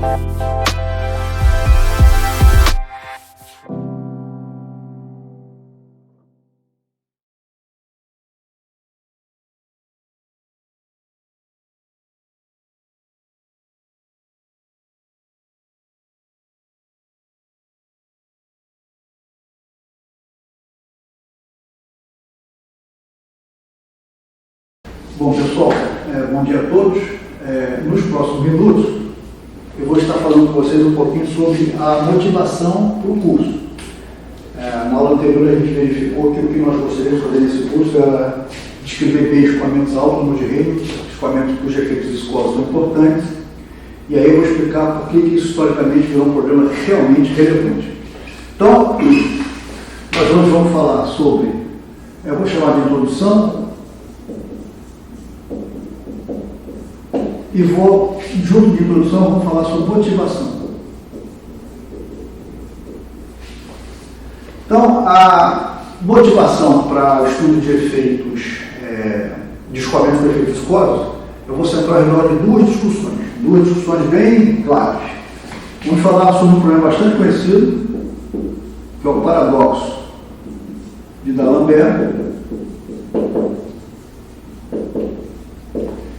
Bom, pessoal, bom dia a todos. Nos próximos minutos, eu vou estar falando com vocês um pouquinho sobre a motivação para o curso. Na aula anterior, a gente verificou que o que nós gostaríamos de fazer nesse curso era descrever bem escoamentos altos de reino, escoamentos cujos efeitos viscosos são importantes, e aí eu vou explicar por que isso historicamente virou um problema realmente relevante. Então, nós hoje vamos falar sobre, eu vou chamar de introdução, e vou, junto de introdução, vamos falar sobre motivação. Então, a motivação para o estudo de efeitos, de escoamento de efeitos viscosos, eu vou centrar ao redor de duas discussões bem claras. Vamos falar sobre um problema bastante conhecido, que é o paradoxo de D'Alembert.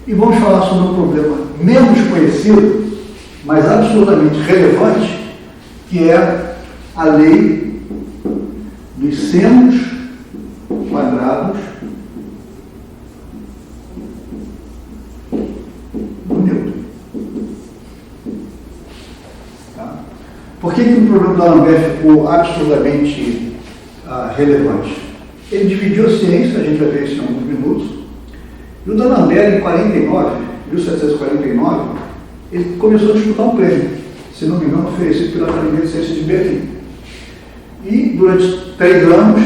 E vamos falar sobre um problema menos conhecido, mas absolutamente relevante, que é a lei dos senos quadrados do Newton. Tá? Por que o problema do D'Alembert ficou absolutamente relevante? Ele dividiu a ciência, a gente vai ver isso em alguns minutos. E o D'Alembert, em 1749, ele começou a disputar um prêmio, se não me engano, oferecido pela Academia de Ciências de Berlim. E durante 3 anos,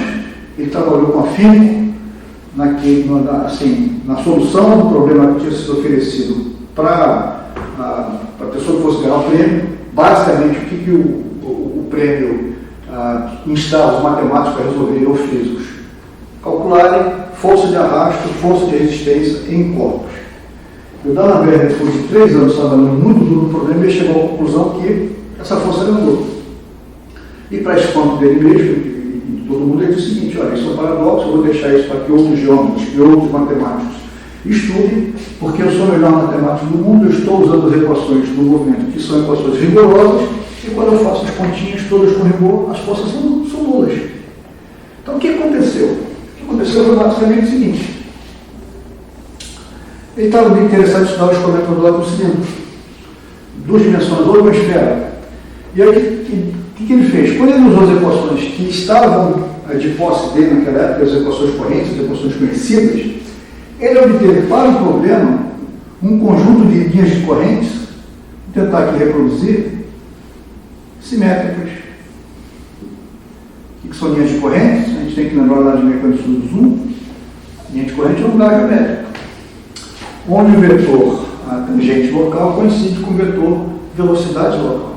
ele trabalhou com afinco na solução do problema que tinha sido oferecido para a pessoa que fosse ganhar o prêmio. Basicamente, o que o prêmio instala os matemáticos a resolverem, ou físicos? Calcularem força de arrasto, força de resistência em corpos. E o D'Alembert, depois de 3 anos trabalhando muito duro no problema, ele chegou à conclusão que essa força era nula. E para espanto dele mesmo e de todo mundo, ele disse o seguinte: olha, isso é um paradoxo, eu vou deixar isso para que outros geômetros e outros matemáticos estudem, porque eu sou o melhor matemático do mundo, eu estou usando as equações do movimento, que são equações rigorosas, e quando eu faço as continhas todas com rigor, as forças são nulas. Então, o que aconteceu? O que aconteceu foi basicamente o seguinte: ele estava bem interessado em estudar o escoamento modular do cilindro, 2 dimensões, ou uma esfera. E aí, o que ele fez? Quando ele usou as equações que estavam de posse dele naquela época, as equações correntes, as equações conhecidas, ele obteve para o problema um conjunto de linhas de correntes, vou tentar aqui reproduzir, simétricas. O que são linhas de correntes? A gente tem que lembrar lá de mecânica do Zoom. Linha de corrente é um lugar geométrico, onde o vetor tangente local coincide com o vetor velocidade local.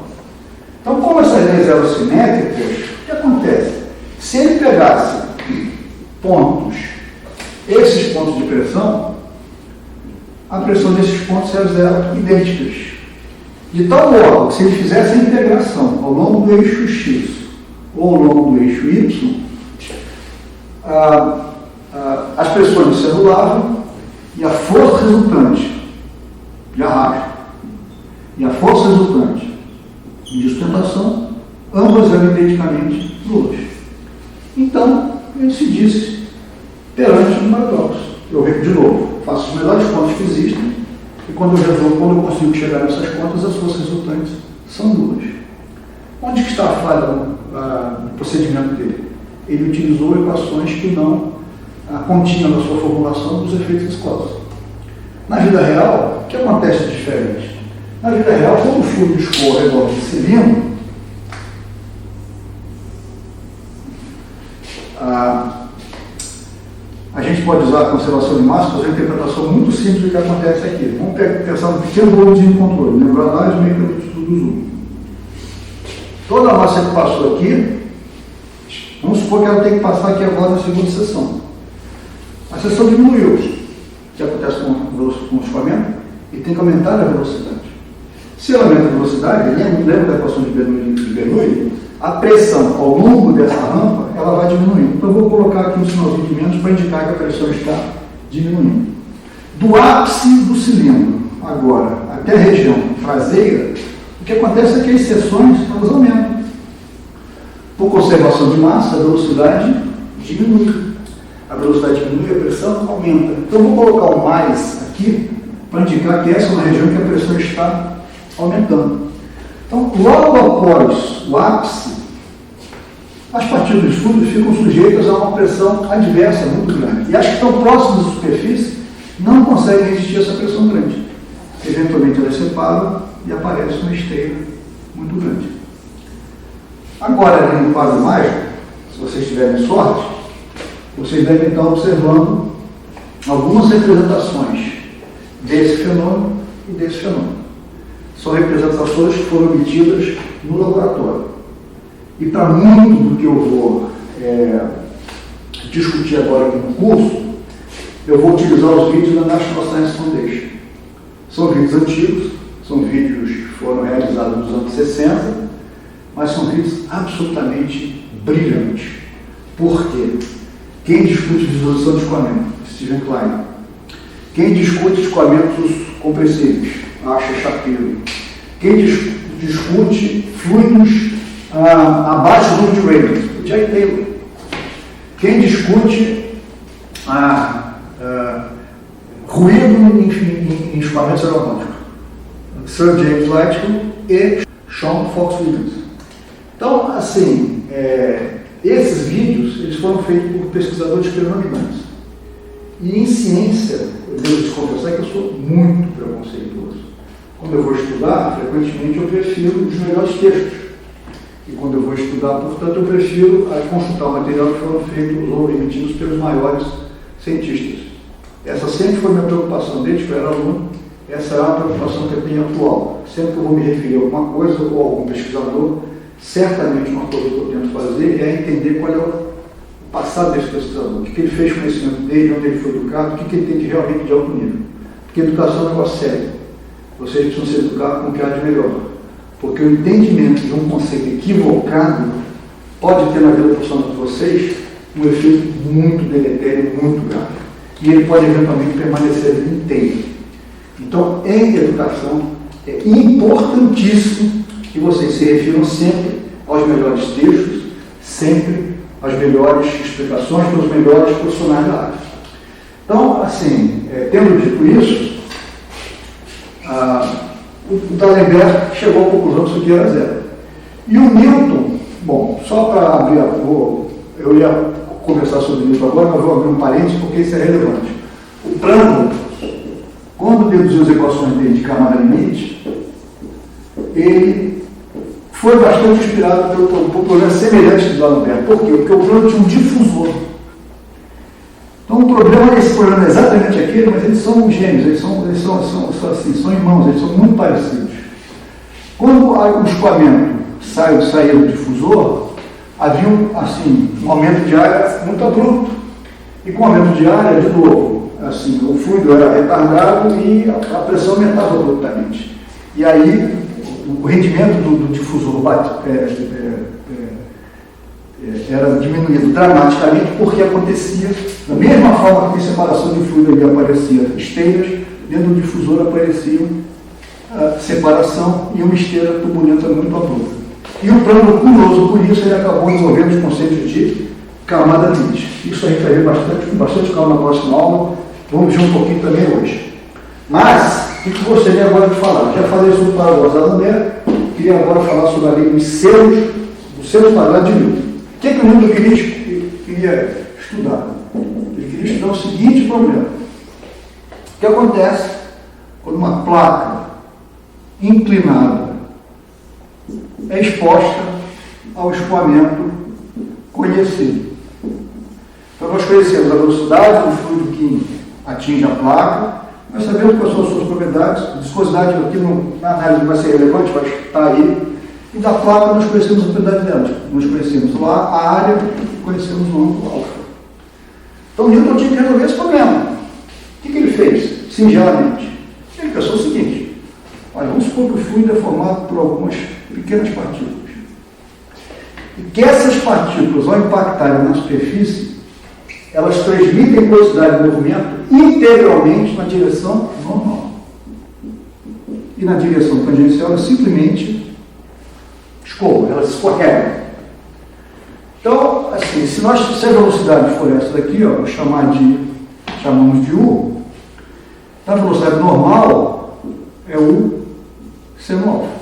Então, como essas linhas eram simétricas, o que acontece? Se ele pegasse esses pontos de pressão, a pressão desses pontos eram idênticas. De tal modo que, se ele fizesse a integração ao longo do eixo X ou ao longo do eixo Y, as pressões se anulavam e a força resultante de arrasto e a força resultante de sustentação, ambas eram identicamente nulas. Então, ele se disse perante um paradoxo. Eu de novo, faço os melhores contas que existem, e quando eu consigo chegar nessas contas, as forças resultantes são nulas. Onde que está a falha do procedimento dele? Ele utilizou equações que não continham na sua formulação dos efeitos viscosos. Na vida real, o que acontece de diferente? Na vida real, quando o fluido escoa ao redor do cilindro, a gente pode usar a conservação de massa, fazer uma interpretação muito simples do que acontece aqui. Vamos pensar num pequeno bolozinho de controle, lembrar lá os mecanismos do Zoom. Toda a massa que passou aqui, vamos supor que ela tem que passar aqui agora na segunda sessão. A sessão diminuiu, o que acontece com o escoamento, e tem que aumentar a velocidade. Se ela aumenta a velocidade, lembra da equação de Bernoulli? A pressão ao longo dessa rampa, ela vai diminuindo. Então, eu vou colocar aqui um sinalzinho de menos para indicar que a pressão está diminuindo. Do ápice do cilindro, agora, até a região traseira, o que acontece é que as seções, elas aumentam. Por conservação de massa, a velocidade diminui. A velocidade diminui, a pressão aumenta. Então, eu vou colocar o mais aqui para indicar que essa é uma região que a pressão está aumentando. Então, logo após o ápice, as partículas de fluido ficam sujeitas a uma pressão adversa muito grande. E as que estão próximas da superfície não conseguem resistir a essa pressão grande. Eventualmente elas separam e aparece uma esteira muito grande. Agora, ali no quadro mágico, se vocês tiverem sorte, vocês devem estar observando algumas representações desse fenômeno e desse fenômeno. São representações que foram obtidas no laboratório. E para muito do que eu vou discutir agora aqui no curso, eu vou utilizar os vídeos da National Science Foundation. São vídeos antigos, são vídeos que foram realizados nos anos 60, mas são vídeos absolutamente brilhantes. Por quê? Quem discute visualização de escoamento? Steven Klein. Quem discute escoamentos compressíveis? Asher Shapiro. Quem discute fluidos abaixo do de Reynolds? Jack Taylor. Quem discute ruído em escoamentos aeronáuticos? Sir James Lighthill e Sean Fox Williams. Então, assim, esses vídeos eles foram feitos por pesquisadores predominantes. E em ciência, eu devo te confessar que eu sou muito preconceituoso. Quando eu vou estudar, frequentemente eu prefiro os melhores textos. E quando eu vou estudar, portanto, eu prefiro consultar o material que foram feitos ou emitidos pelos maiores cientistas. Essa sempre foi minha preocupação, desde que eu era aluno. Essa é uma preocupação que eu tenho atual. Sempre que eu vou me referir a alguma coisa ou a algum pesquisador, certamente uma coisa que eu tento fazer é entender qual é o passado desse pesquisador, o que ele fez com o conhecimento dele, onde ele foi educado, o que ele tem de realmente de alto nível. Porque educação é um negócio sério. Vocês precisam ser educados com o que há de melhor. Porque o entendimento de um conceito equivocado pode ter na vida profissional de vocês um efeito muito deletério, muito grave. E ele pode eventualmente permanecer a vida inteira. Então, em educação, é importantíssimo que vocês se refiram sempre aos melhores textos, sempre às melhores explicações pelos melhores profissionais da área. Então, assim, tendo dito isso, o D'Alembert chegou à conclusão que isso aqui era zero. E o Newton, bom, só para abrir eu ia conversar sobre isso agora, mas vou abrir um parênteses porque isso é relevante. O Prandtl, quando deduziu as equações dele de camada limite, ele foi bastante inspirado por problemas semelhantes do D'Alembert. Por quê? Porque o Prandtl tinha um difusor. Então, o problema é esse problema é exatamente aquele, mas eles são gêmeos, eles são irmãos, eles são muito parecidos. Quando o escoamento saiu do difusor, havia um aumento de área muito abrupto. E com o aumento de área, de novo, assim, o fluido era retardado e a pressão aumentava abruptamente. E aí, o rendimento do difusor era diminuído dramaticamente porque acontecia, da mesma forma que a separação de fluido ali aparecia esteiras, dentro do difusor aparecia separação e uma esteira turbulenta muito abrupta. E o Prandtl, curioso por isso, ele acabou desenvolvendo os conceitos de camada limite. Isso a gente vai ver com bastante calma na próxima aula, vamos ver um pouquinho também hoje. Mas, o que gostaria agora de falar? Já falei sobre o paradoxo de D'Alembert, queria agora falar sobre a lei dos selos quadrados de Newton. O que o Newton queria estudar? Ele queria estudar o seguinte problema. O que acontece quando uma placa inclinada é exposta ao escoamento conhecido? Então, nós conhecemos a velocidade do fluido que atinge a placa, nós sabemos quais são as suas propriedades, a viscosidade aqui na análise vai ser relevante, vai estar aí. E da placa nós conhecemos a propriedade dela. Nós conhecemos lá a área e conhecemos o ângulo alfa. Então Newton tinha que resolver esse problema. O que ele fez? Singelamente. Ele pensou o seguinte: Olha, vamos supor que o fluido é formado por algumas pequenas partículas. E que essas partículas, ao impactarem na superfície, elas transmitem velocidade de movimento integralmente na direção normal. E na direção tangencial elas simplesmente escorram, elas escorregam. Então, assim, se a velocidade for essa daqui, ó, chamamos de U, a velocidade normal é o seno alfa.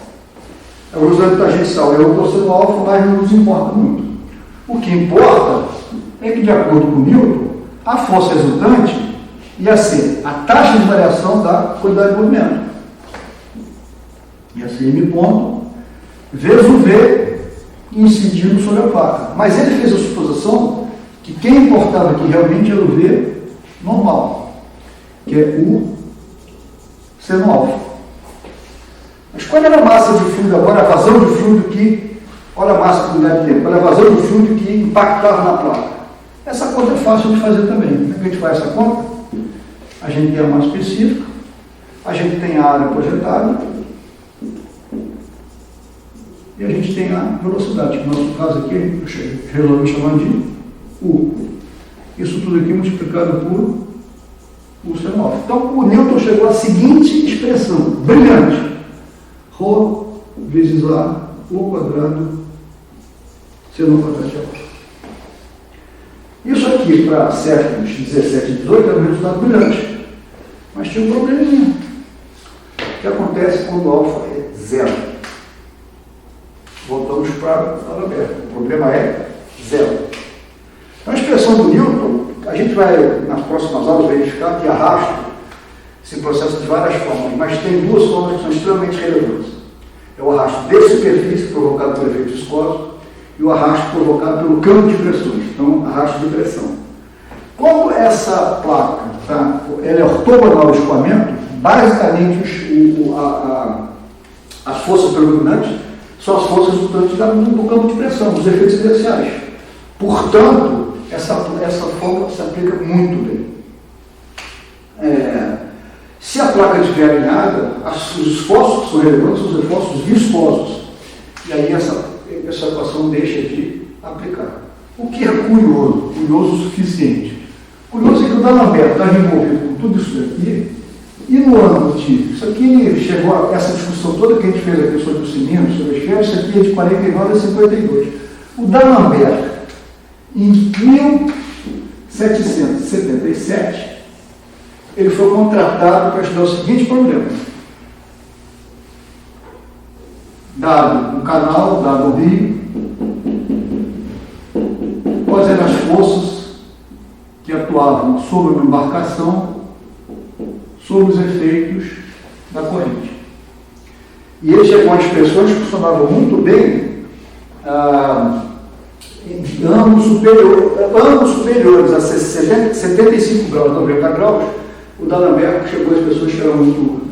A velocidade tangencial é o cosseno alfa, mas não nos importa muito. O que importa é que, de acordo com Newton, a força resultante ia ser a taxa de variação da quantidade de movimento. Ia ser M ponto vezes o V incidindo sobre a placa. Mas ele fez a suposição que quem importava aqui realmente era o V normal, que é o seno alfa. Mas qual era a massa de fluido agora, a vazão de fluido que, olha a massa por unidade de tempo, qual é a vazão de fluido que impactava na placa? Essa conta é fácil de fazer também. Como é que a gente faz essa conta? A gente tem a massa específica, a gente tem a área projetada e a gente tem a velocidade, que no nosso caso aqui eu resolvi chamar de U. Isso tudo aqui multiplicado por o seno alfa. Então o Newton chegou à seguinte expressão, brilhante. Rho vezes A, O quadrado, seno quadrado alfa. Isso aqui, para séculos 17 e 18, era um resultado brilhante. Mas tinha um probleminha. O que acontece quando o alfa é zero? Voltamos para a aberta. O problema é zero. Então a expressão do Newton, a gente vai, nas próximas aulas, verificar que arrasto esse processo de várias formas, mas tem duas formas que são extremamente relevantes. É o arrasto de superfície, provocado por efeito viscoso, e o arrasto provocado pelo campo de pressões, então arrasto de pressão. Como essa placa ela é ortogonal ao escoamento, basicamente as forças predominantes são as forças resultantes do campo de pressão, dos efeitos inerciais. Portanto, essa fórmula se aplica muito bem. Se a placa estiver alinhada, os esforços que são relevantes são os esforços viscosos. E aí essa equação deixa de aplicar. O que é curioso o suficiente? Curioso é que o D'Alembert está envolvido com tudo isso aqui, e no ano de... Isso aqui chegou a essa discussão toda que a gente fez aqui sobre os cilindros, sobre as esferas, isso aqui é de 49 a 52. O D'Alembert, em 1777, ele foi contratado para estudar o seguinte problema. Dado um canal, dado um rio, quais eram as forças que atuavam sobre uma embarcação, sobre os efeitos da corrente. E ele chegou a expressões que funcionavam muito bem, ângulos superiores a 75 graus, 90 graus. O D'Alembert chegou a expressões que eram muito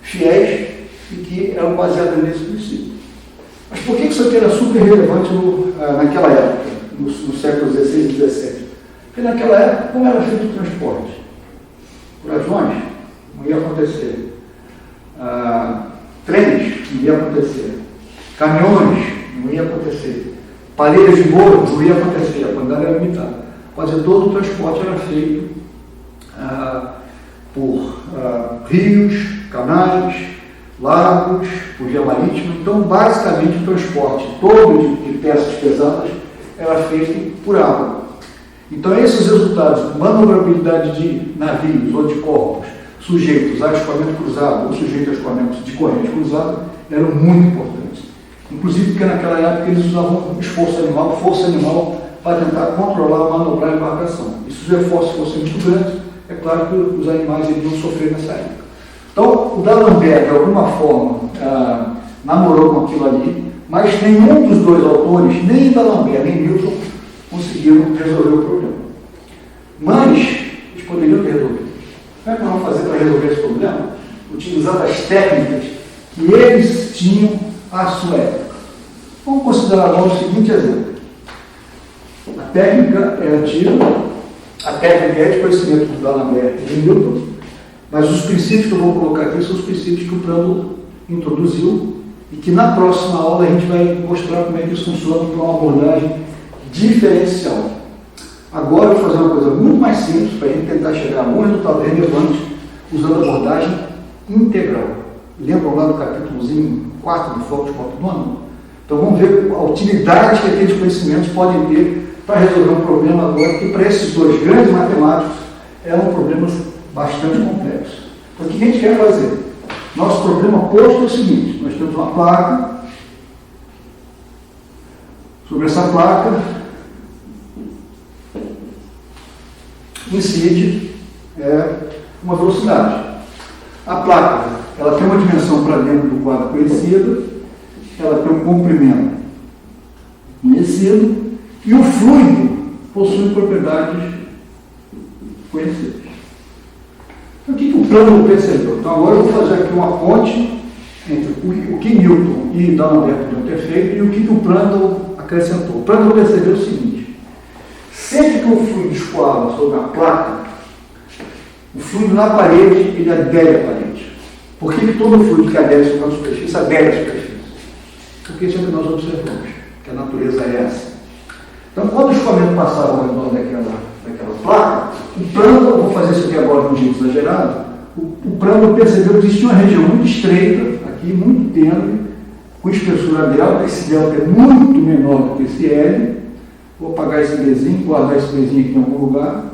fiéis e que eram baseadas nesse princípio. Mas por que isso aqui era super relevante naquela época, no século XVI e XVII? Porque naquela época, como era feito o transporte? Por aviões? Não ia acontecer. Trens? Não ia acontecer. Caminhões? Não ia acontecer. Parelhas de bolo? Não ia acontecer. A quantidade era limitada. Quase todo o transporte era feito por rios, canais, lagos, por via marítima. Então, basicamente, o transporte todo de peças pesadas era feito por água. Então, esses resultados de manobrabilidade de navios ou de corpos sujeitos a escoamento cruzado ou sujeitos a escoamento de corrente cruzada eram muito importantes. Inclusive porque naquela época eles usavam força animal, para tentar controlar, manobrar a embarcação. E se os esforços fossem muito grandes, é claro que os animais iriam sofrer nessa época. Então, o D'Alembert, de alguma forma, namorou com aquilo ali, mas nenhum dos dois autores, nem D'Alembert, nem Newton, conseguiram resolver o problema. Mas, eles poderiam ter resolvido. Como é que nós vamos fazer para resolver esse problema? Utilizando as técnicas que eles tinham à sua época. Vamos considerar agora o seguinte exemplo. A técnica é antiga, a técnica é de conhecimento do D'Alembert e de Newton, Mas os princípios que eu vou colocar aqui são os princípios que o plano introduziu e que na próxima aula a gente vai mostrar como é que isso funciona para uma abordagem diferencial. Agora eu vou fazer uma coisa muito mais simples para a gente tentar chegar a um resultado relevante usando a abordagem integral. Lembram lá do capítulozinho 4 do Foco de Ponto Nono? Então vamos ver a utilidade que aqueles conhecimentos podem ter para resolver um problema agora que para esses dois grandes matemáticos eram problemas bastante complexos. Então o que a gente quer fazer? Nosso problema posto é o seguinte: nós temos uma placa, sobre essa placa incide uma velocidade. A placa ela tem uma dimensão para dentro do quadro conhecida, ela tem um comprimento conhecido e o fluido possui propriedades conhecidas. Então, o que o plano percebeu? Então, agora eu vou fazer aqui uma ponte entre o que Newton e D'Alembert podiam ter feito e o que o plano acrescentou. O plano percebeu o seguinte: sempre que o fluido escoava sobre a placa, o fluido na parede ele adere à parede. Por que todo fluido que adere sobre a superfície adere à superfície? Porque isso é o que nós observamos, que a natureza é essa. Então, quando o escoamento passava ao redor daquela placa, o plano, eu vou fazer isso aqui agora de um jeito exagerado, o plano percebeu que existia uma região muito estreita, aqui muito tênue, com espessura delta. Esse delta é muito menor do que esse L. Vou apagar esse Bzinho, guardar esse Bzinho aqui em algum lugar.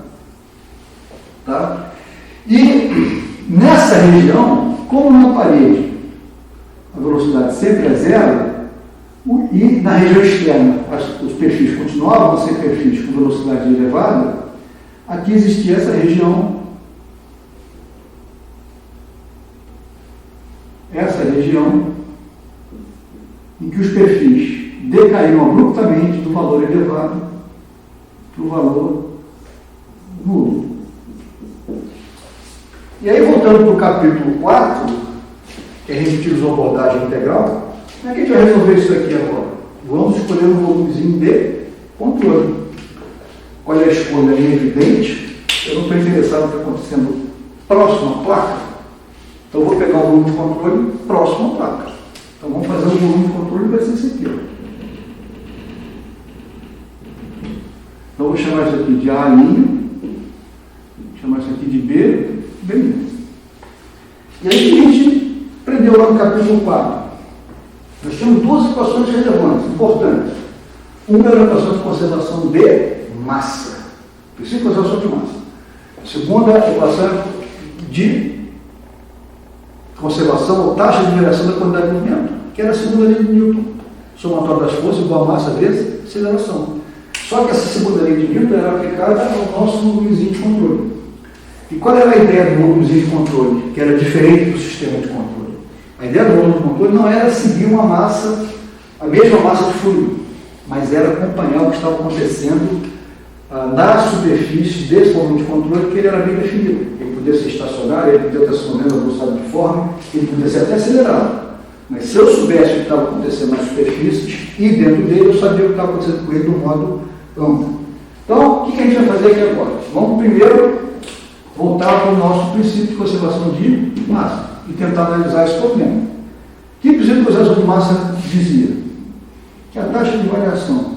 Tá? E nessa região, como na parede a velocidade sempre é zero, e na região externa os perfis continuavam a ser perfis com velocidade elevada, aqui existia essa região em que os perfis decaíram abruptamente do valor elevado para o valor nulo. E aí, voltando para o capítulo 4, que a gente utilizou a abordagem integral, como é que a gente vai resolver isso aqui agora? Vamos escolher um volumezinho de controle. Olha a escolha aí, evidente. Eu não estou interessado no que está acontecendo próximo à placa. Então eu vou pegar o volume de controle próximo à placa. Então vamos fazer o volume de controle, vai ser esse aqui. Ó. Então eu vou chamar isso aqui de A', vou chamar isso aqui de B'. E aí a gente aprendeu lá no capítulo 4. Nós temos duas equações relevantes, importantes. Uma é a equação de conservação de massa. Preciso de conservação de massa. A segunda é a equação de conservação ou taxa de variação da quantidade de movimento, que era a segunda lei de Newton. Somatório das forças igual a massa vezes aceleração. Só que essa segunda lei de Newton era aplicada ao nosso volumezinho de controle. E qual era a ideia do volumezinho de controle, que era diferente do sistema de controle? A ideia do volume de controle não era seguir uma massa, a mesma massa de fluido, mas era acompanhar o que estava acontecendo na superfície desse volume de controle, que ele era bem definido. Ele podia ser estacionário, ele podia estar se movendo a velocidade de forma, ele podia ser até acelerado. Mas se eu soubesse o que estava acontecendo nas superfícies e dentro dele, eu sabia o que estava acontecendo com ele de um modo amplo. Então, o que a gente vai fazer aqui agora? Vamos primeiro voltar para o nosso princípio de conservação de massa e tentar analisar esse problema. Que o princípio de conservação de massa dizia? Que a taxa de variação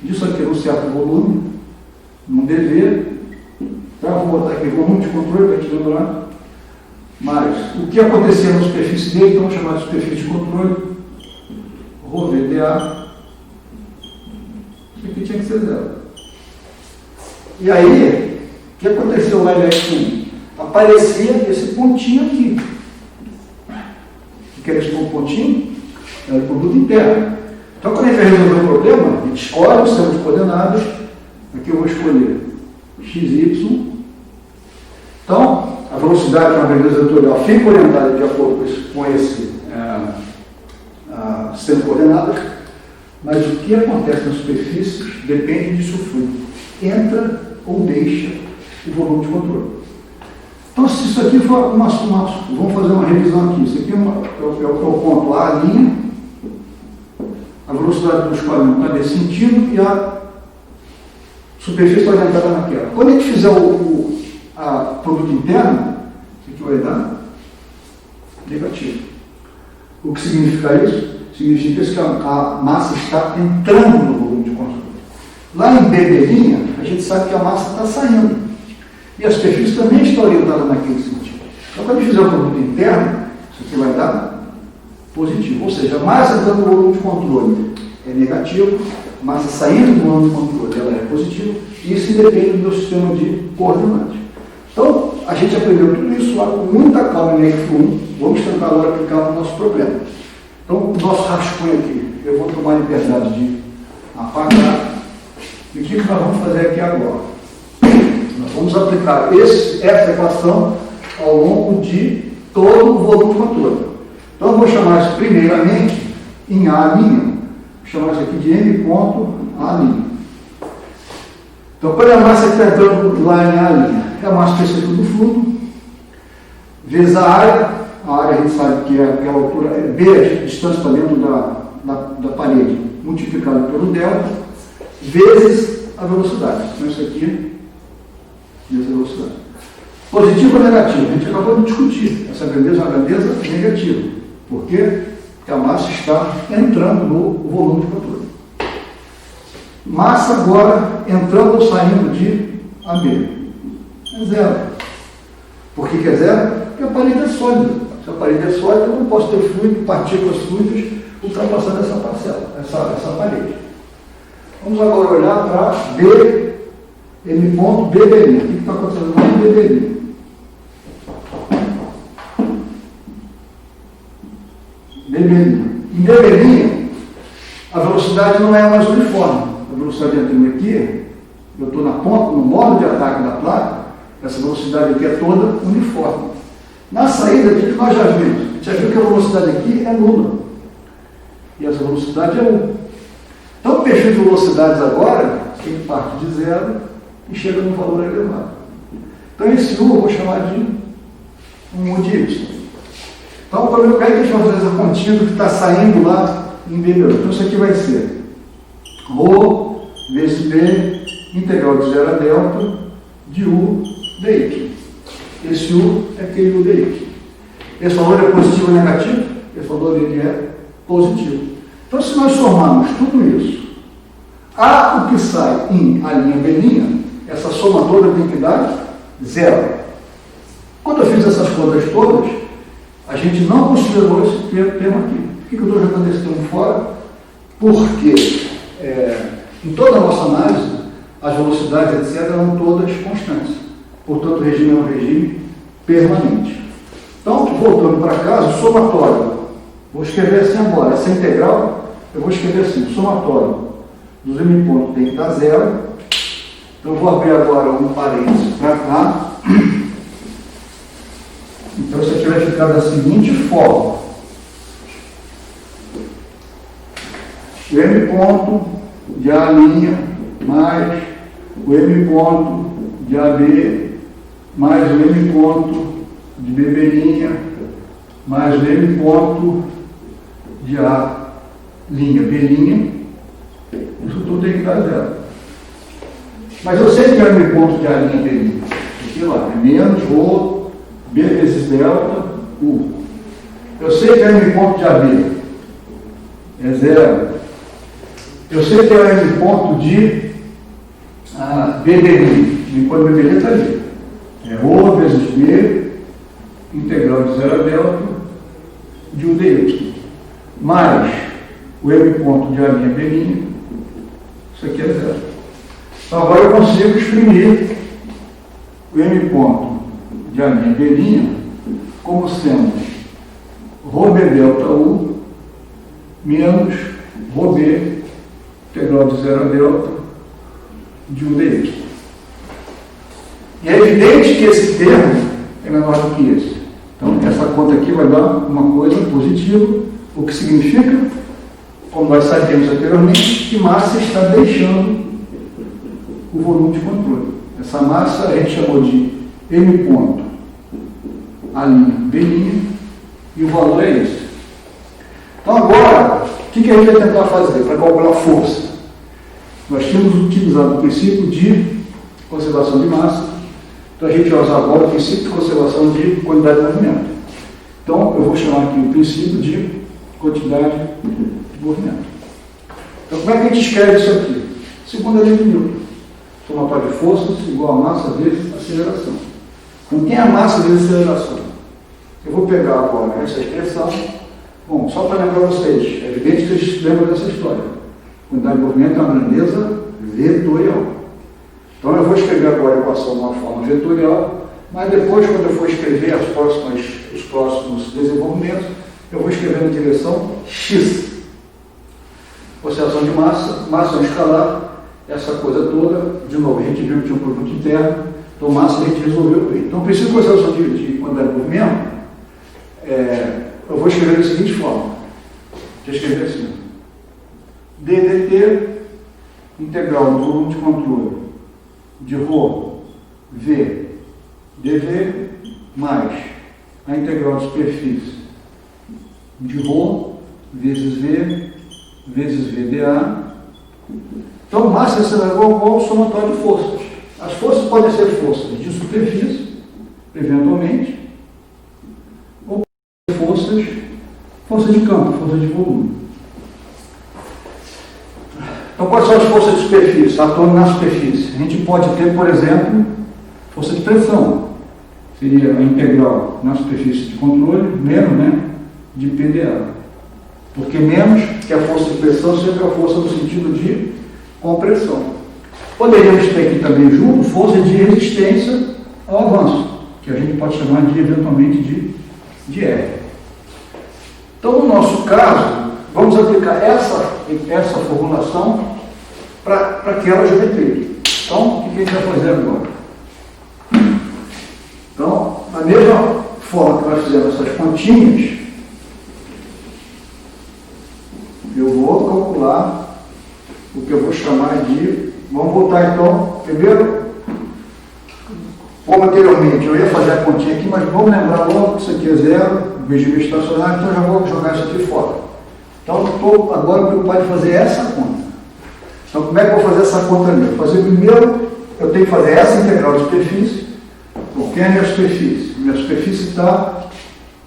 disso aqui é um certo volume, num dV, tá? Vou botar aqui volume de controle para te lembrar, mas o que acontecia na superfície dele, então vamos chamar de superfície de controle, ρVdA, isso aqui tinha que ser zero. E aí, o que aconteceu lá em X1? Aparecia esse pontinho aqui. O que era esse pontinho? Era o produto interno. Então, quando a gente vai resolver o problema, a gente escolhe o sistema de coordenadas. Aqui eu vou escolher XY. Então, a velocidade de uma beleza vetorial fica orientada de acordo com esse sistema de coordenadas, mas o que acontece nas superfícies depende disso. O fluido entra ou deixa o volume de controle. Então, se isso aqui for vamos fazer uma revisão aqui. Isso aqui é o ponto A', a velocidade do escoamento está nesse sentido e a superfície está orientada naquela. Quando a gente fizer o produto interno, isso aqui que vai dar? Negativo. O que significa isso? Significa que a massa está entrando no volume de controle. Lá em B', a gente sabe que a massa está saindo. E a superfície também está orientada naquele sentido. Então, quando a gente fizer o produto interno, isso aqui vai dar positivo. Ou seja, a massa entrando no volume de controle é negativo, a massa saindo do volume de controle ela é positiva, e isso independe do meu sistema de coordenadas. Então, a gente aprendeu tudo isso lá com muita calma em F1. Vamos tentar agora aplicar no nosso problema. Então, o nosso rascunho aqui, eu vou tomar a liberdade de apagar. E o que nós vamos fazer aqui agora? Nós vamos aplicar essa equação ao longo de todo o volume de controle. Então, eu vou chamar isso primeiramente em A'. Vou chamar isso aqui de M ponto A'. Então, qual é a massa que está entrando lá em A'? É a massa específica do fluido, vezes a área a gente sabe que é a altura, é B, a distância para dentro da parede, multiplicado pelo delta, vezes a velocidade. Então, isso aqui, vezes a velocidade. Positivo ou negativo? A gente acabou de discutir. Essa grandeza é uma grandeza negativa. Por quê? Porque a massa está entrando no volume de controle. Massa agora entrando ou saindo de AB. É zero. Por que é zero? Porque a parede é sólida. Se a parede é sólida, eu não posso ter fluido, partículas fluidas ultrapassando essa parcela, essa parede. Vamos agora olhar para B, M ponto, B'. O que está acontecendo lá em B'? Em B', a velocidade não é mais uniforme. A velocidade entrando aqui, eu estou na ponta, no modo de ataque da placa, essa velocidade aqui é toda uniforme. Na saída aqui, nós já vimos. A gente já viu que a velocidade aqui é nula. E essa velocidade é 1. Então, o perfil de velocidades agora, ele parte de zero e chega num valor elevado. Então, esse U eu vou chamar de um U de Y. Então, como é que a gente vai fazer essa continha do que está saindo lá em B'? Então, isso aqui vai ser ρ vezes B, integral de 0 a delta, de U dy. Esse U é aquele U dy. Esse valor é positivo ou negativo? Esse valor ele é positivo. Então, se nós somarmos tudo isso, o que sai em A', B', essa soma toda tem que dar zero. Quando eu fiz essas contas todas, a gente não considerou esse termo aqui. Por que eu estou jogando esse termo fora? Porque em toda a nossa análise, as velocidades, etc., eram todas constantes. Portanto, o regime é um regime permanente. Então, voltando para casa, o somatório. Vou escrever assim agora. Essa integral, eu vou escrever assim. O somatório dos M pontos tem que dar zero. Então, eu vou abrir agora um parênteses para cá. Então, isso aqui vai ficar da seguinte forma. O M ponto de A' mais o M ponto de AB mais o M ponto de B', mais o M ponto de A', B', isso tudo tem que dar zero. Mas eu sei que é o M ponto de A', B', aqui lá, é menos ρ, B vezes delta, U. Eu sei que é o M ponto de AB, é zero. Eu sei que é o M ponto de B', enquanto B' está ali. É ρ vezes B, integral de 0 a delta, de U dy. Mais o M ponto de A', B', isso aqui é zero. Então agora eu consigo exprimir o M ponto de A', B' como sendo ρB delta U menos ρB, integral de 0 a delta, de U dy. E é evidente que esse termo é menor do que esse. Então, essa conta aqui vai dar uma coisa positiva, o que significa, como nós sabemos anteriormente, que massa está deixando o volume de controle. Essa massa a gente chamou de M ponto A', B', e o valor é esse. Então, agora, o que a gente vai tentar fazer para calcular força? Nós tínhamos utilizado o princípio de conservação de massa. Então a gente vai usar agora o princípio de conservação de quantidade de movimento. Então eu vou chamar aqui o princípio de quantidade de movimento. Então como é que a gente escreve isso aqui? Segunda lei de Newton. Somatório de forças igual a massa vezes aceleração. Então quem é a massa vezes aceleração? Eu vou pegar agora essa expressão. Bom, só para lembrar vocês, é evidente que vocês lembram dessa história. Quantidade de movimento é uma grandeza vetorial. Então eu vou escrever agora a equação de uma forma vetorial, mas depois, quando eu for escrever os próximos desenvolvimentos, eu vou escrever na direção x. Oscilação de massa, massa escalar, essa coisa toda. De novo, a gente viu que tinha um produto interno, então massa a gente resolveu bem. Então, o princípio de oscilação de quantidade de movimento, eu vou escrever da seguinte forma. Deixa eu escrever assim. ddt integral do volume de controle de ρ, v, dv, mais a integral de superfície de ρ vezes v, vezes vdA. Então, massa será igual ao somatório de forças. As forças podem ser forças de superfície, eventualmente, ou forças de campo, forças de volume. Então, quais são as forças de superfície, atuando na superfície? A gente pode ter, por exemplo, força de pressão. Seria a integral na superfície de controle, menos, né, de PdA. Porque menos que a força de pressão sempre é a força no sentido de compressão. Poderíamos ter aqui também junto força de resistência ao avanço, que a gente pode chamar de, eventualmente, de R. Então, no nosso caso, vamos aplicar essa formulação para aquela geometria. Então, o que a gente vai fazer agora? Então, da mesma forma que nós fizemos essas continhas, eu vou calcular o que eu vou chamar de... Vamos voltar então, primeiro, como anteriormente, eu ia fazer a continha aqui, mas vamos lembrar logo que isso aqui é zero, regime estacionário, então eu já vou jogar isso aqui fora. Então, eu estou agora preocupado em fazer essa conta. Então, como é que eu vou fazer essa conta ali? Fazer primeiro, eu tenho que fazer essa integral de superfície. Por que é a minha superfície? Minha superfície está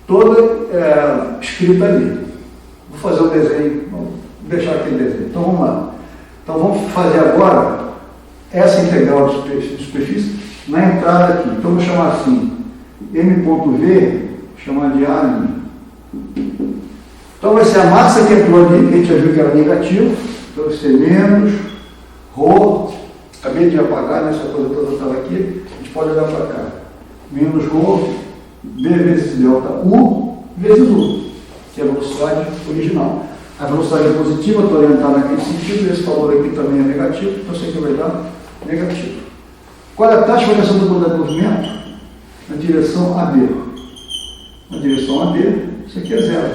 toda escrita ali. Vou fazer um desenho, vou deixar aquele desenho. Então, vamos lá. Então, vamos fazer agora essa integral de superfície na entrada aqui. Então, vou chamar assim, m.v, chamar de A'. Então, vai ser a massa que entrou ali, que a gente já viu que era negativo. Então, vai ser menos ρ, acabei de apagar, essa coisa toda estava aqui, a gente pode olhar para cá. Menos ρ, v vezes delta U, vezes U, que é a velocidade original. A velocidade é positiva, estou orientado naquele sentido, esse valor aqui também é negativo, então isso aqui vai dar negativo. Qual é a taxa de variação da velocidade de movimento? Na direção AB. Na direção AB, isso aqui é zero.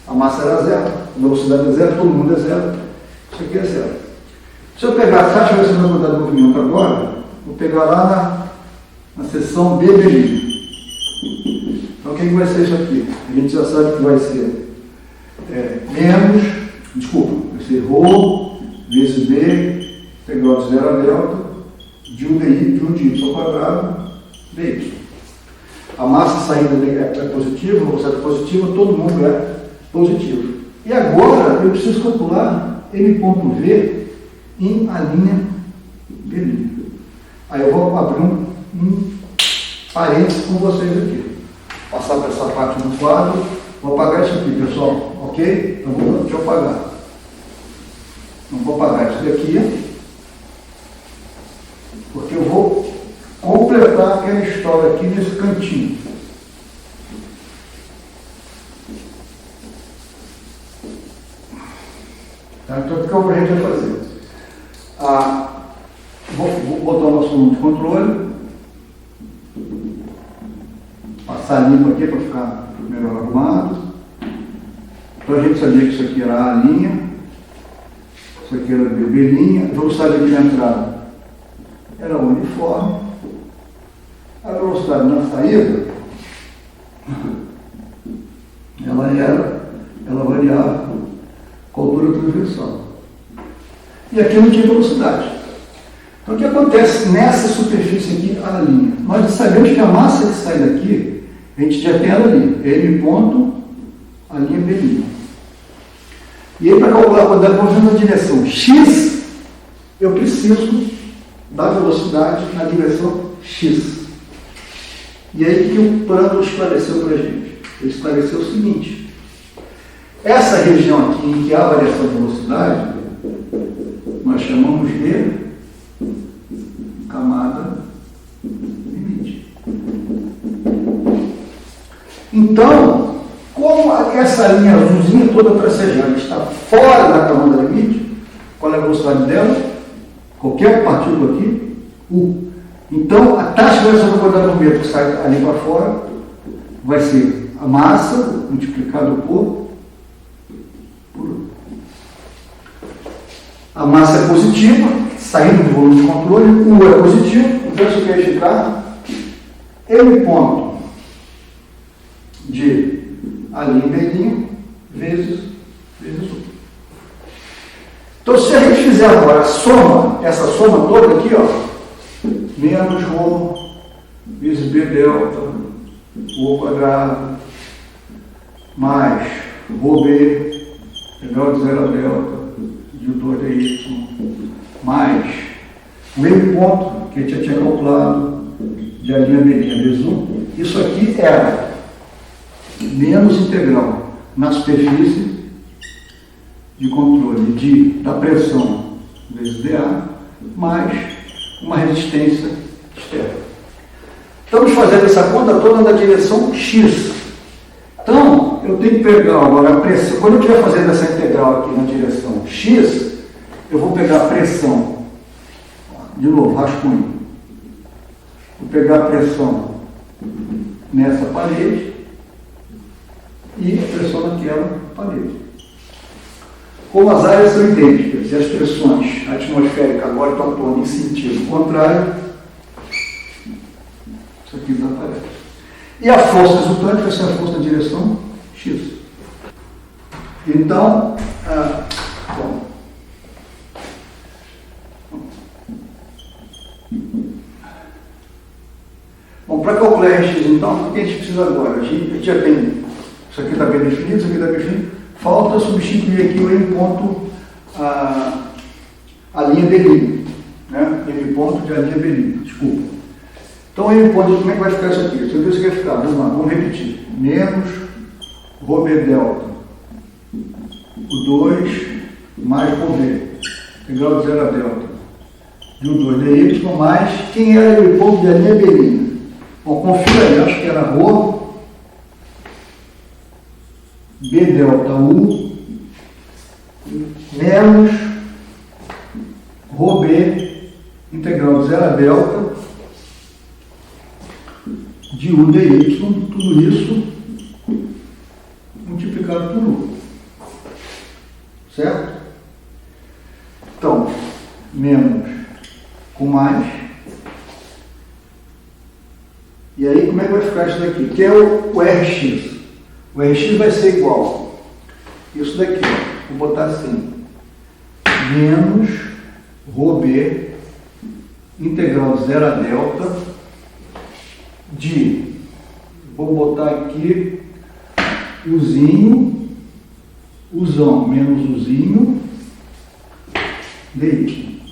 A massa era zero, a velocidade é zero, todo mundo é zero, isso aqui é zero. Se eu pegar a taxa de variação da velocidade de movimento agora, vou pegar lá na seção BB'. Então o que vai ser isso aqui? A gente já sabe que vai ser vai ser ρ vezes B, integral de 0 a delta, de 1 di, de 1 de y ao quadrado, dy. A massa saindo é positiva, a velocidade é positiva, todo mundo é positivo. E agora eu preciso calcular m.v em a linha B'. Aí eu vou abrir um parênteses com vocês aqui. Passar para essa parte do quadro. Vou apagar isso aqui, pessoal. Ok? Então deixa eu apagar. Não vou apagar isso daqui, porque eu vou completar aquela história aqui nesse cantinho. Tá? Então, o que a gente vai fazer? Vou botar o nosso volume de controle, passar limpo aqui para ficar melhor arrumado. Então a gente sabia que isso aqui era A', isso aqui era B', a velocidade aqui na entrada era uniforme, a velocidade na saída ela variava com a altura transversal. E aqui não tinha velocidade. Então, o que acontece nessa superfície aqui, a linha? Nós sabemos que a massa que sai daqui, a gente já tem ela ali, M ponto, a linha B'. E aí, para calcular a quantidade de movimento na direção x, eu preciso da velocidade na direção x. E aí, o que o Prandtl esclareceu para a gente? Ele esclareceu o seguinte: essa região aqui em que há variação de velocidade, nós chamamos de camada limite. Então, como essa linha azulzinha toda tracejada está fora da camada limite, qual é a velocidade dela? Qualquer partícula aqui, U. Então, a taxa de variação da quantidade de movimento que sai ali para fora vai ser a massa multiplicado por U. A massa é positiva, saindo do volume de controle, U é positivo, então isso quer ficar M ponto de a linha B' vezes U. Então, se a gente fizer agora a soma, essa soma toda aqui, ó, menos ρ vezes B delta, U ao quadrado, mais ρB, integral de 0 a delta, de U2 dy, mais o M ponto, que a gente já tinha calculado, de a linha B' vezes 1, isso aqui era menos integral na superfície de controle da pressão vezes dA, mais uma resistência externa. Estamos fazendo essa conta toda na direção x. Então, eu tenho que pegar agora a pressão. Quando eu estiver fazendo essa integral aqui na direção x, eu vou pegar a pressão, de novo, rascunho. Vou pegar a pressão nessa parede e a pressão naquela parede. Como as áreas são idênticas e as pressões atmosféricas agora estão atuando em sentido contrário, isso aqui desaparece. E a força resultante vai ser a força na direção x. Então, bom, para calcular Rx, então, o que a gente precisa agora? A gente já tem, isso aqui está bem definido, isso aqui está bem definido. Falta substituir aqui o M ponto, a linha B', né? M ponto de a linha B', desculpa. Então, o M ponto, como é que vai ficar isso aqui? Isso aqui vai ficar, vamos repetir, menos ρB delta, o 2 mais ρB, integral de 0 a delta, de U2 dy, mais, quem era o M ponto de a linha B'? Bom, confira aí, acho que era ρ, B delta U menos ρB integral de 0 a delta de U dy, tudo isso multiplicado por U. Certo? Então, menos com mais. E aí, como é que vai ficar isso daqui? Que é o Rx. O Rx vai ser igual isso daqui, ó, vou botar assim, menos ρB integral de 0 a delta de, vou botar aqui, Uzinho, Uzão menos Uzinho, dy.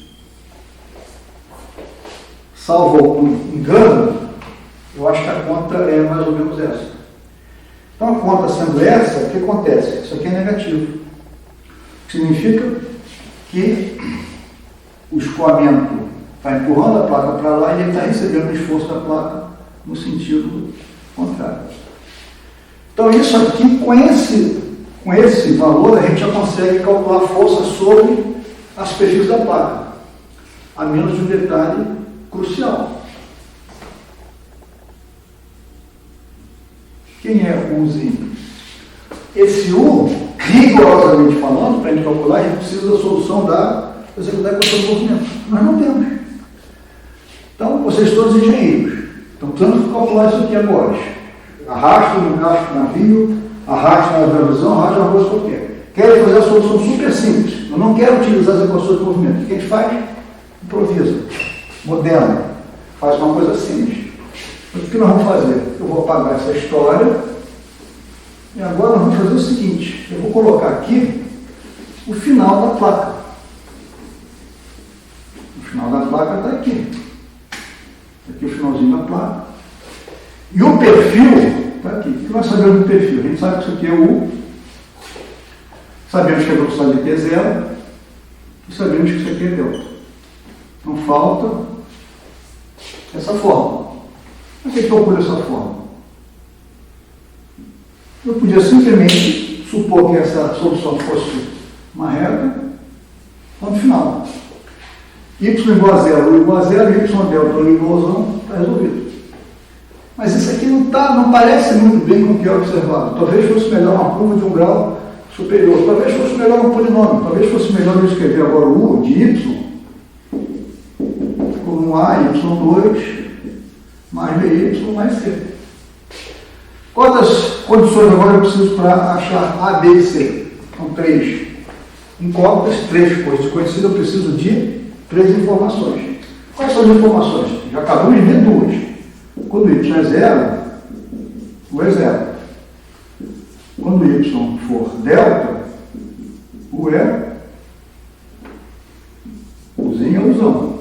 Salvo algum engano, eu acho que a conta é mais ou menos essa. Então, a conta sendo essa, o que acontece? Isso aqui é negativo. Significa que o escoamento está empurrando a placa para lá e ele está recebendo o esforço da placa no sentido contrário. Então, isso aqui, com esse valor, a gente já consegue calcular a força sobre a superfície da placa, a menos de um detalhe crucial. Quem é o Uzinho? Esse U, rigorosamente falando, para a gente calcular, a gente precisa da solução da equação do movimento. Nós não temos. Então, vocês todos engenheiros, estão tentando calcular isso aqui agora. Arrasta no casco do navio, arrasta na aviação, arrasta na coisa qualquer. Querem fazer a solução super simples. Eu não quero utilizar as equações de movimento. O que a gente faz? improvisa, modela, faz uma coisa simples. Mas o que nós vamos fazer? Eu vou apagar essa história e agora nós vamos fazer o seguinte, eu vou colocar aqui o final da placa. O final da placa está aqui. Aqui o finalzinho da placa. E o perfil está aqui. O que nós sabemos do perfil? A gente sabe que isso aqui é U. Sabemos que a velocidade aqui é zero. E sabemos que isso aqui é delta. Então falta essa forma. Por que eu pus essa forma? Eu podia simplesmente supor que essa solução fosse uma reta, ponto final. Y igual a zero, U igual a zero, Y delta ou igualzão, está resolvido. Mas isso aqui não parece muito bem com o que é observado. Talvez fosse melhor uma curva de um grau superior, talvez fosse melhor um polinômio, talvez fosse melhor eu escrever agora o U de Y como A, Y2, mais BY, mais C. Quantas condições agora eu preciso para achar A, B e C? São 3 incógnitas, 3 coisas desconhecidas, eu preciso de 3 informações. Quais são as informações? Já acabamos de ver 2. Quando Y é zero, U é zero. Quando Y for delta, U é Uzinho ou Uzão.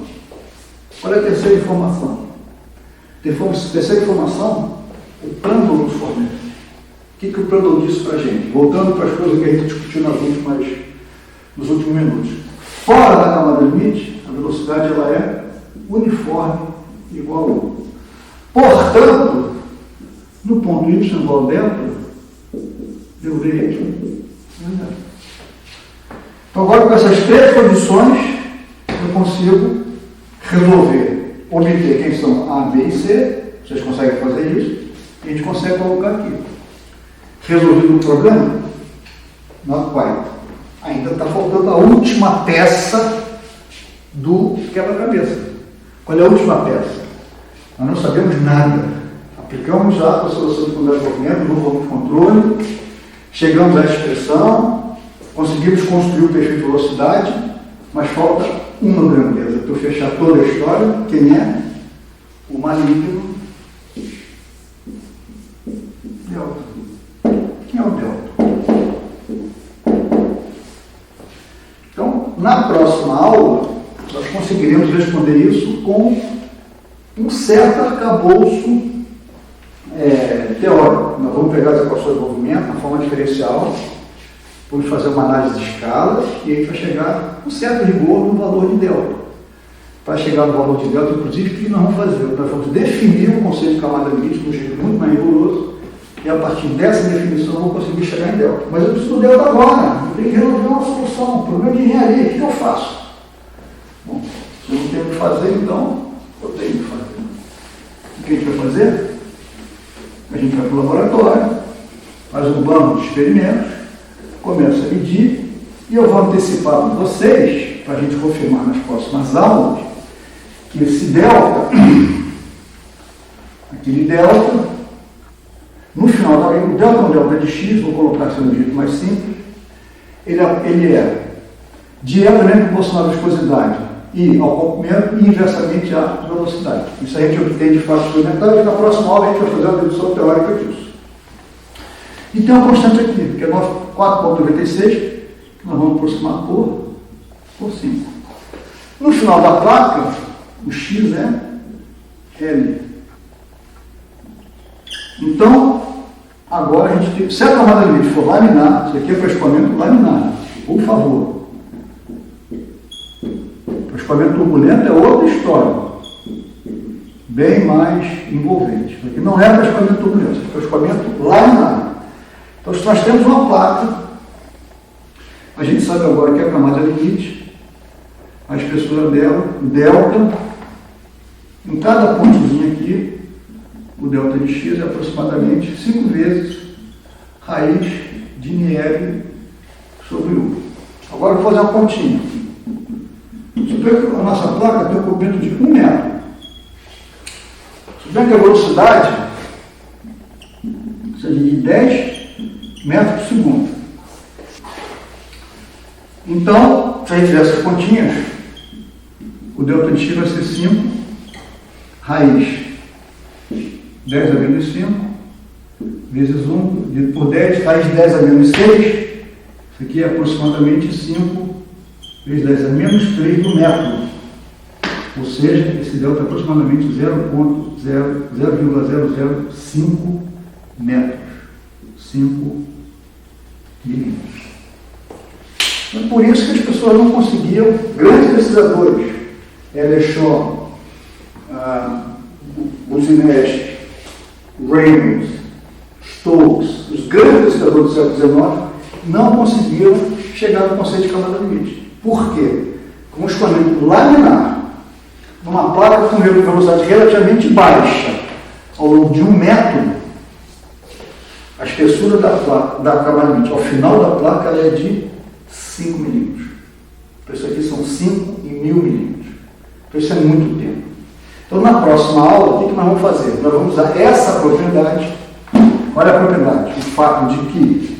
Qual é a terceira informação? Terceira informação, o Prandtl nos fornece. O que o Prandtl disse para a gente? Voltando para as coisas que a gente discutiu nos últimos minutos. Fora da camada limite, a velocidade ela é uniforme igual a U. Portanto, no ponto Y igual a delta, eu vejo Y. Então agora com essas 3 condições, eu consigo resolver, obter quem são A, B e C. Vocês conseguem fazer isso? E a gente consegue colocar aqui. Resolvido o problema? Not quite. Ainda está faltando a última peça do quebra-cabeça. Qual é a última peça? Nós não sabemos nada. Aplicamos já a solução de primeiro movimento, no novo controle, chegamos à expressão, conseguimos construir o perfil de velocidade, mas falta uma grandeza. Para eu fechar toda a história, quem é? O maligno delta. Quem é o delta? Então, na próxima aula, nós conseguiremos responder isso com um certo arcabouço teórico. Nós vamos pegar as equações de movimento na forma diferencial, vamos fazer uma análise de escalas e a gente vai chegar com certo rigor no valor de delta. Para chegar no valor de delta, inclusive, o que nós vamos fazer? Nós vamos definir o conceito de camada limite de um jeito muito mais rigoroso e a partir dessa definição eu vou conseguir chegar em delta. Mas eu preciso do delta agora, eu tenho que resolver uma solução, problema de engenharia, o que eu faço? Bom, se eu não tenho o que fazer, então eu tenho que fazer. O que a gente vai fazer? A gente vai para o laboratório, faz um banco de experimentos, começa a medir, e eu vou antecipar para vocês, para a gente confirmar nas próximas aulas, que esse delta, aquele delta, no final da o delta é um delta de x, vou colocar assim de um jeito mais simples, ele é diretamente proporcional à viscosidade e ao comprimento e inversamente à velocidade. Isso a gente obtém de fato experimental e na próxima aula a gente vai fazer a dedução teórica disso. E tem uma constante aqui, que é 4,96, que nós vamos aproximar por 5. No final da placa, o x é L. Então, agora a gente tem, se a camada limite for laminar, isso aqui é para escoamento laminar, por favor. O escoamento turbulento é outra história, bem mais envolvente. Isso aqui não é para escoamento turbulento, isso aqui é para escoamento laminar. Então, se nós temos uma placa, a gente sabe agora que é a camada limite, a espessura dela, delta, em cada pontozinho aqui, o delta de x é aproximadamente 5 vezes raiz de nieve sobre U. Agora eu vou fazer uma continha. Suponha que a nossa placa tem um comprimento de 1 metro. Suponha que a velocidade seja de 10 metros por segundo. Então, se a gente tiver essas continhas, o delta de x vai ser 5, raiz 10 a menos 5, vezes 1, dividido por 10, raiz de 10 a menos 6, isso aqui é aproximadamente 5 vezes 10 a menos 3 do metro. Ou seja, esse delta é aproximadamente 0,005 metros, 5 milímetros. É por isso que as pessoas não conseguiam, grandes pesquisadores, Electron, Boussinesq, Reynolds, Stokes, os grandes pesquisadores do século XIX, não conseguiram chegar no conceito de camada limite. Por quê? Com um escoamento laminar, numa placa com velocidade relativamente baixa, ao longo de 1 metro, a espessura da camada limite, ao final da placa, ela é de 5 milímetros. Então, isso aqui são 5 em 1000 milímetros. Então, isso é muito tempo. Então, na próxima aula, o que nós vamos fazer? Nós vamos usar essa propriedade. Olha a propriedade, o fato de que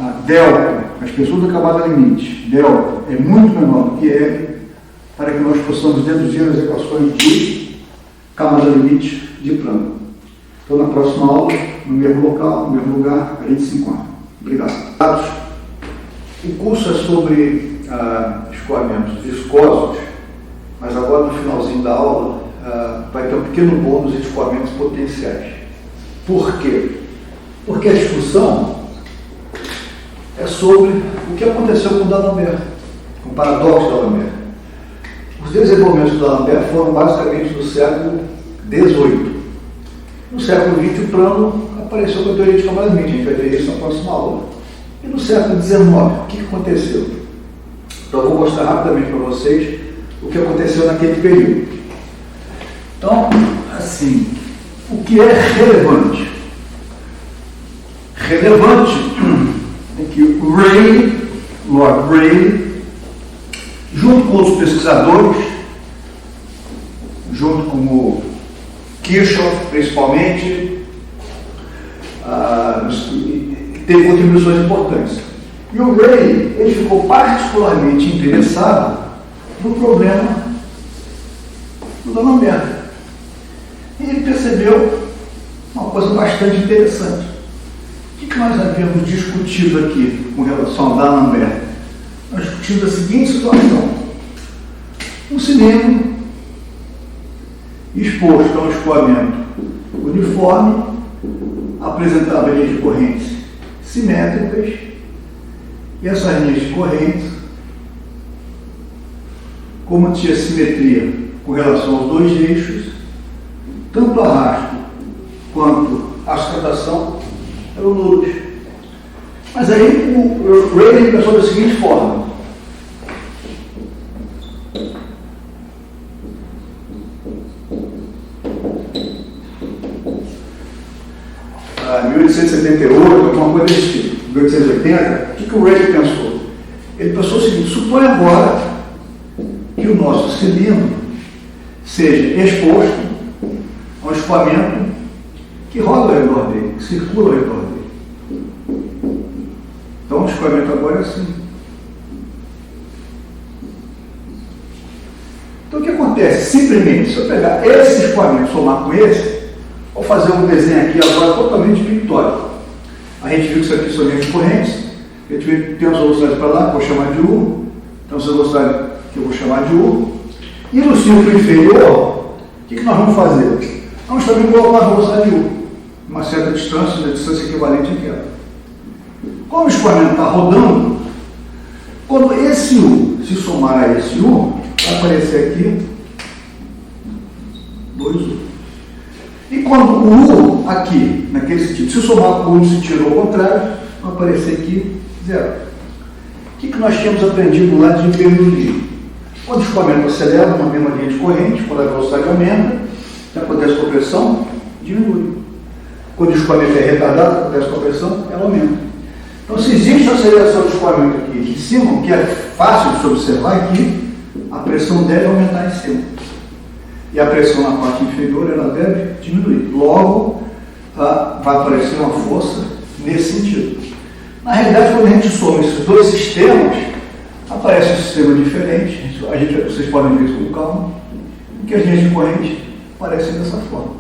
a delta, a espessura da camada limite, delta, é muito menor do que L, para que nós possamos deduzir as equações de camada limite de plano. Então, na próxima aula, no mesmo local, no mesmo lugar, a gente se encontra. Obrigado. O curso é sobre escoamentos viscosos, mas agora no finalzinho da aula vai ter um pequeno bônus de escoamentos potenciais. Por quê? Porque a discussão é sobre o que aconteceu com o D'Alembert, com o paradoxo D'Alembert. Os desenvolvimentos do D'Alembert foram basicamente do século XVIII. No século XX, o plano apareceu com a teoria de camada limite, a gente vai ver isso na próxima aula. E no século XIX, o que aconteceu? Então, eu vou mostrar rapidamente para vocês o que aconteceu naquele período. Então, assim, o que é relevante? Relevante é que Lord Rayleigh, junto com os pesquisadores, junto com o Kirchhoff, principalmente, teve contribuições importantes. E o Rayleigh, ele ficou particularmente interessado no problema do D'Alembert. E ele percebeu uma coisa bastante interessante. O que nós havíamos discutido aqui com relação ao D'Alembert? Nós discutimos a seguinte situação: um cilindro exposto a um escoamento uniforme apresentava linhas de correntes simétricas, e essas linhas de correntes, como tinha simetria com relação aos dois eixos, tanto arrasto quanto a sustentação eram nulos. Mas aí o Rayleigh pensou da seguinte forma: em 1878, alguma coisa desse tipo, 1880, o que o Rayleigh pensou? Ele pensou o seguinte: supõe agora que o nosso cilindro seja exposto a um escoamento que roda ao redor dele, que circula ao redor dele. Então, o escoamento agora é assim. Então, o que acontece? Simplesmente, se eu pegar esse escoamento e somar com esse, vou fazer um desenho aqui agora totalmente pictórico. A gente viu que isso aqui são linhas de correntes, a gente tem uma velocidade para lá, que eu vou chamar de U, então essa velocidade que eu vou chamar de U, e no círculo inferior, o que nós vamos fazer? Vamos também colocar a velocidade de U, uma certa distância, uma distância equivalente àquela. Como o escoamento está rodando, quando esse U se somar a esse U, vai aparecer aqui 2U. E quando o U aqui, naquele sentido, se somar com o U no sentido ao contrário, vai aparecer aqui 0. O que nós tínhamos aprendido lá de Bernoulli? Quando o escoamento acelera numa mesma linha de corrente, quando a velocidade aumenta, o que acontece com a pressão? Diminui. Quando o escoamento é retardado, o que acontece com a pressão? Ela aumenta. Então, se existe a aceleração do escoamento aqui em cima, o que é fácil de se observar aqui, a pressão deve aumentar em cima. E a pressão na parte inferior, ela deve diminuir. Logo, vai aparecer uma força nesse sentido. Na realidade, quando a gente soma esses dois sistemas, a aparece um sistema diferente, vocês podem ver isso com calma, que as linhas de corrente aparecem dessa forma.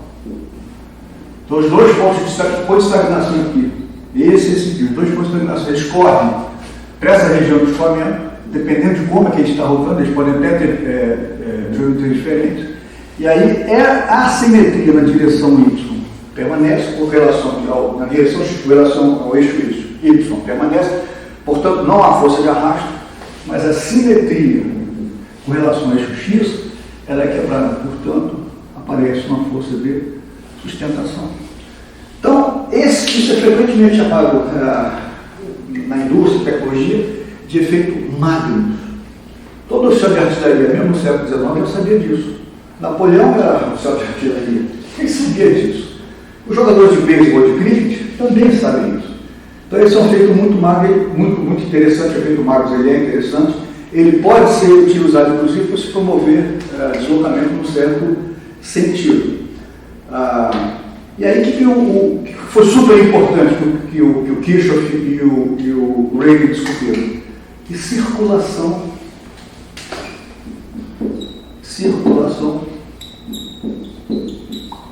Então os dois pontos de estagnação aqui, esse aqui, os dois pontos de estagnação, eles correm para essa região do escoamento, dependendo de como é que a gente está rodando, eles podem até ter geometrias diferentes, e aí a assimetria na direção Y permanece com relação na direção X, com relação ao eixo Y permanece, portanto não há força de arrasto, mas a simetria com relação ao eixo X, ela é quebrada, portanto aparece uma força de sustentação. Então, isso é frequentemente chamado na indústria, tecnologia, de efeito Magnus. Todo oficial de artilharia, mesmo no século XIX, já sabia disso. Napoleão era oficial de artilharia. Quem sabia disso? Os jogadores de beisebol e de cricket também sabem isso. Então, esse é um efeito muito interessante. O efeito Magnus ele é interessante. Ele pode ser utilizado, inclusive, para se promover deslocamento num certo sentido. E aí, o que foi super importante que o Kirchhoff e o Rayleigh descobriram? Que circulação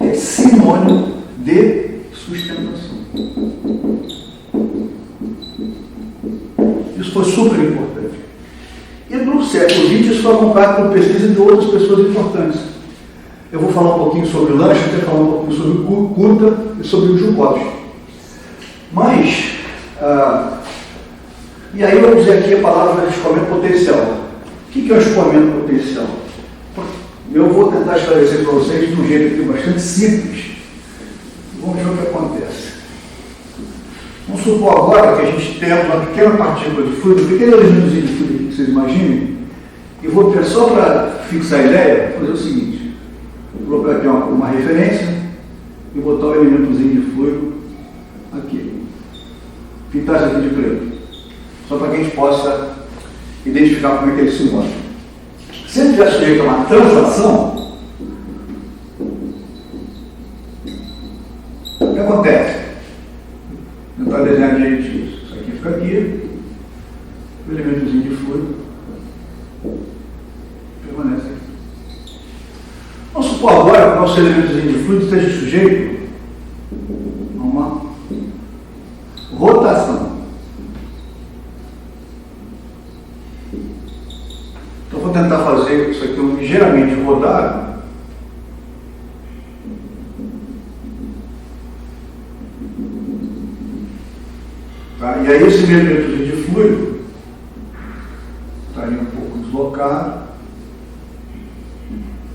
é sinônimo de sustentação. Isso foi super importante. E no século XX isso foi acompanhado por pesquisa de outras pessoas importantes. Eu vou falar um pouquinho sobre Lanchester, vou falar um pouquinho sobre o Kurta e sobre o Joukowsky. Mas, e aí eu vou dizer aqui a palavra escoamento potencial. O que é o escoamento potencial? Eu vou tentar esclarecer para vocês de um jeito aqui bastante simples. Vamos ver o que acontece. Vamos supor agora que a gente tem uma pequena partícula de fluido, um pequeno elementozinho de fluido que vocês imaginem, e vou ter só para fixar a ideia, fazer o seguinte: vou colocar aqui uma referência e botar o elementozinho de fluido aqui. Pintar isso aqui de preto. Só para que a gente possa identificar como é que ele se mostra. Se ele tivesse feito uma translação, o que acontece? Vou tentar desenhar direitinho isso. Isso aqui fica aqui, o elementozinho de fluido permanece aqui. Vamos supor agora que o nosso elementozinho de fluido esteja sujeito a uma rotação. Então vou tentar fazer isso aqui ligeiramente rodado. Tá? E aí esse elemento de fluido está ali um pouco deslocado.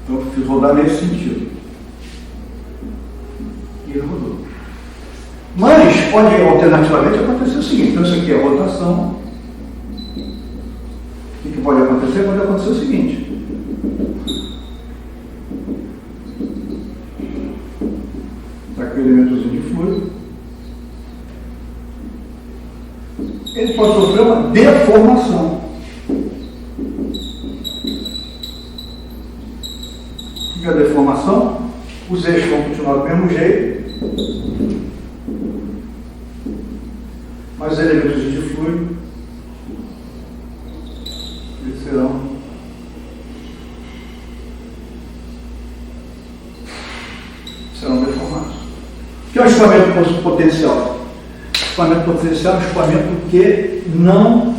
Então eu fiz rodar nesse sentido. E ele rodou. Mas pode alternativamente acontecer o seguinte: então isso aqui é rotação. O que pode acontecer? Pode acontecer o seguinte: está aqui o elementozinho de fluido, ele pode sofrer uma deformação. O que é a deformação? Os eixos vão continuar do mesmo jeito, mas os elementos de fluido eles serão deformados. O que é o escoamento potencial? O escoamento potencial é um escoamento que não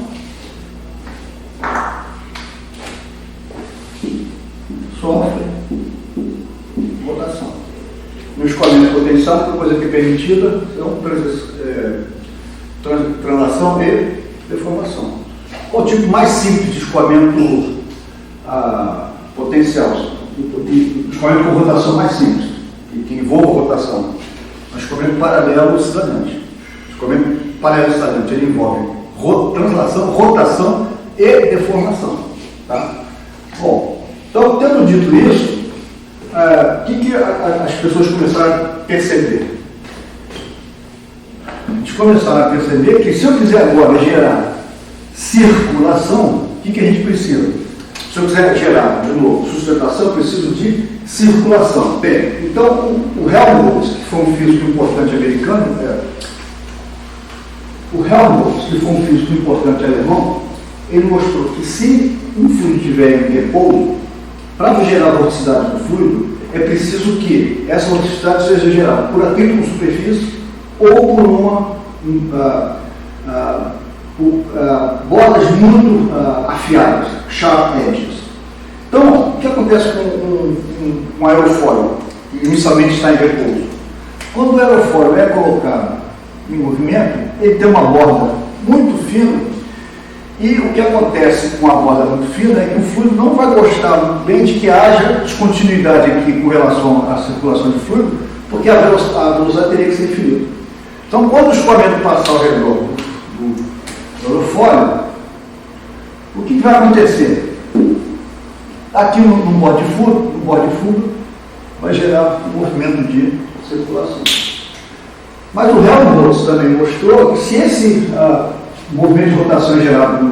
sofre rotação. No escoamento potencial, a coisa que é permitida são translação e deformação. Qual o tipo mais simples de escoamento potencial? O escoamento com rotação mais simples, que envolva rotação. O escoamento paralelo oscilante. O escoamento paralelo oscilante, ele envolve translação, rotação e deformação. Tá? Bom, então, tendo dito isso, o que as pessoas começaram a perceber? Eles começaram a perceber que se eu quiser agora gerar circulação, o que a gente precisa? Se eu quiser gerar, de novo, sustentação, eu preciso de circulação. Bem, então o Helmholtz, que foi um físico importante americano, o Helmholtz, que foi um físico importante alemão, ele mostrou que se um fluido tiver em repouso, para gerar vorticidade do fluido, é preciso que essa vorticidade seja gerada por atrito com superfície ou por bordas muito afiadas, sharp edges. Então, o que acontece com um aerofólio, que inicialmente está em repouso? Quando o aerofólio é colocado em movimento, ele tem uma borda muito fina, e o que acontece com a borda muito fina é que o fluido não vai gostar bem de que haja descontinuidade aqui com relação à circulação de fluido, porque a velocidade teria que ser infinita. Então, quando o escoamento passar ao redor do aerofólio, o que vai acontecer? Aqui no bode de fundo, vai gerar um movimento de circulação. Mas o Helmholtz também mostrou que se esse movimento de rotação é gerado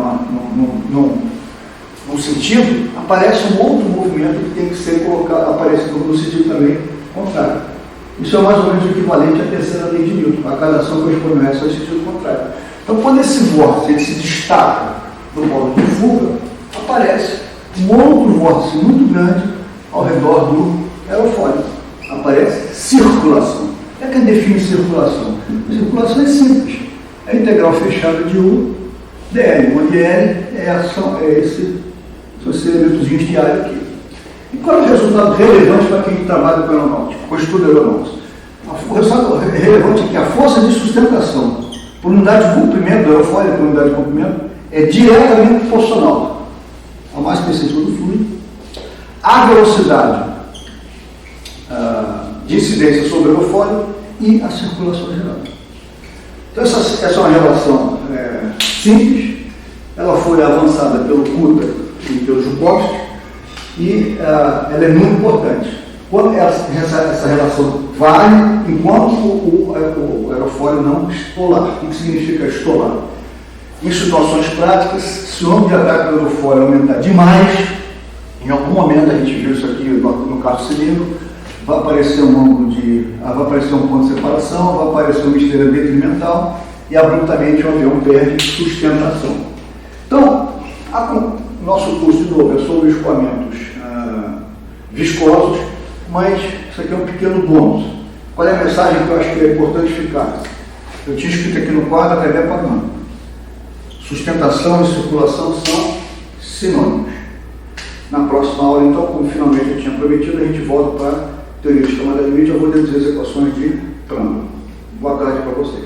num sentido, aparece um outro movimento que tem que ser colocado, aparece no sentido também contrário. Isso é mais ou menos o equivalente à terceira lei de Newton. A cada ação corresponde ao sentido contrário. Então, quando esse vórtice ele se destaca do modo de fuga, aparece um outro vórtice muito grande ao redor do aerofólio. Aparece circulação. O que é que define circulação? Circulação é simples. É a integral fechada de U, dl, onde L são esses elementozinhos de área aqui. E qual é o resultado relevante para quem trabalha com aeronáutica, com estudo aeronáutico? O resultado relevante é que a força de sustentação por unidade de comprimento do aerofólio, por unidade de comprimento, é diretamente proporcional ao mais percentual do fluido, à velocidade de incidência sobre o aerofólio e a circulação geral. Então, essa é uma relação simples, ela foi avançada pelo Kuta e pelo Joukowsky, e ela é muito importante. Quando essa relação vale enquanto o aerofólio não estolar. O que significa estolar? Em situações práticas, se o ângulo de ataque do aerofólio aumentar demais, em algum momento, a gente viu isso aqui no caso cilindro, vai aparecer um ponto de separação, vai aparecer uma esteira detrimental e abruptamente o avião perde sustentação. Então, nosso curso de novo é sobre escoamentos viscosos, mas isso aqui é um pequeno bônus. Qual é a mensagem que eu acho que é importante ficar? Eu tinha escrito aqui no quadro, acabei apagando. Sustentação e circulação são sinônimos. Na próxima aula, então, como finalmente eu tinha prometido, a gente volta para a teoria de camada limite. Eu vou deduzir as equações de Prandtl. Boa tarde para vocês.